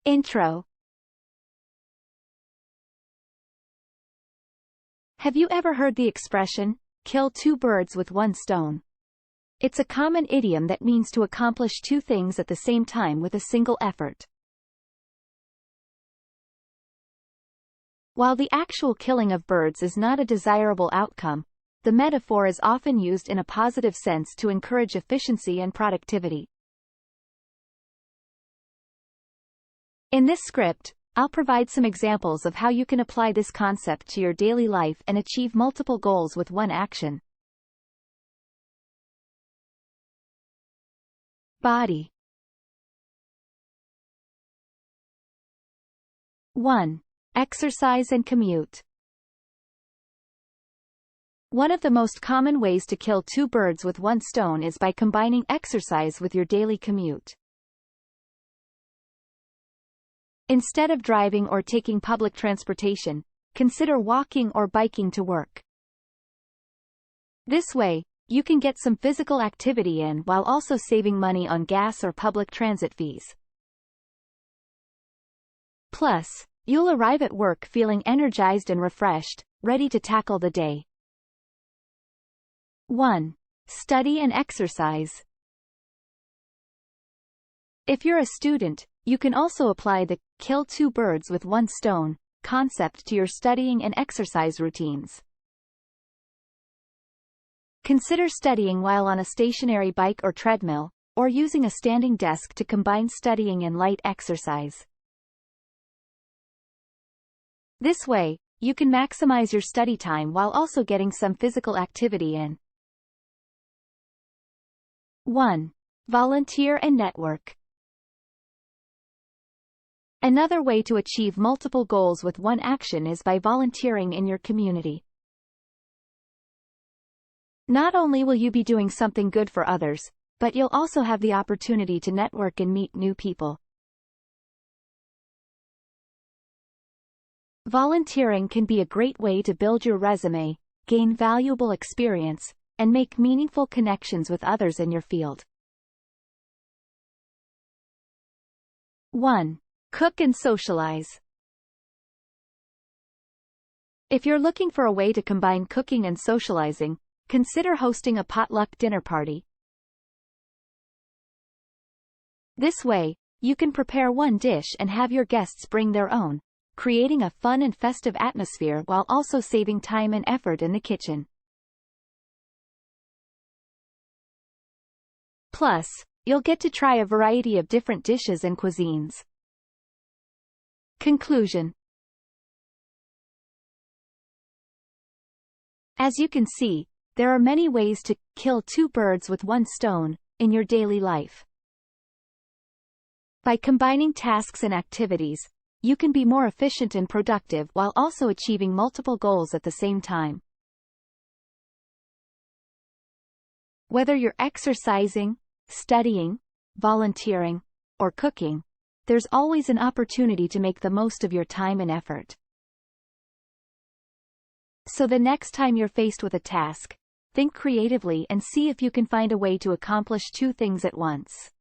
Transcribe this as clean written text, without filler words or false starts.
Intro. Have you ever heard the expression, kill two birds with one stone? It's a common idiom that means to accomplish two things at the same time with a single effort. While the actual killing of birds is not a desirable outcome, the metaphor is often used in a positive sense to encourage efficiency and productivity. In this script, I'll provide some examples of how you can apply this concept to your daily life and achieve multiple goals with one action. Body. 1. Exercise and commute. One of the most common ways to kill two birds with one stone is by combining exercise with your daily commute. Instead of driving or taking public transportation, consider walking or biking to work. This way, you can get some physical activity in while also saving money on gas or public transit fees. Plus, you'll arrive at work feeling energized and refreshed, ready to tackle the day. 1. Study and exercise. If you're a student, you can also apply the kill two birds with one stone concept to your studying and exercise routines. Consider studying while on a stationary bike or treadmill, or using a standing desk to combine studying and light exercise. This way, you can maximize your study time while also getting some physical activity in. 1. Volunteer and network. Another way to achieve multiple goals with one action is by volunteering in your community. Not only will you be doing something good for others, but you'll also have the opportunity to network and meet new people. Volunteering can be a great way to build your resume, gain valuable experience, and make meaningful connections with others in your field. 1. Cook and socialize. If you're looking for a way to combine cooking and socializing, consider hosting a potluck dinner party. This way, you can prepare one dish and have your guests bring their own, creating a fun and festive atmosphere while also saving time and effort in the kitchen. Plus, you'll get to try a variety of different dishes and cuisines. Conclusion. As you can see, there are many ways to kill two birds with one stone in your daily life. By combining tasks and activities, you can be more efficient and productive while also achieving multiple goals at the same time. Whether you're exercising, studying, volunteering, or cooking, there's always an opportunity to make the most of your time and effort. So the next time you're faced with a task, think creatively and see if you can find a way to accomplish two things at once.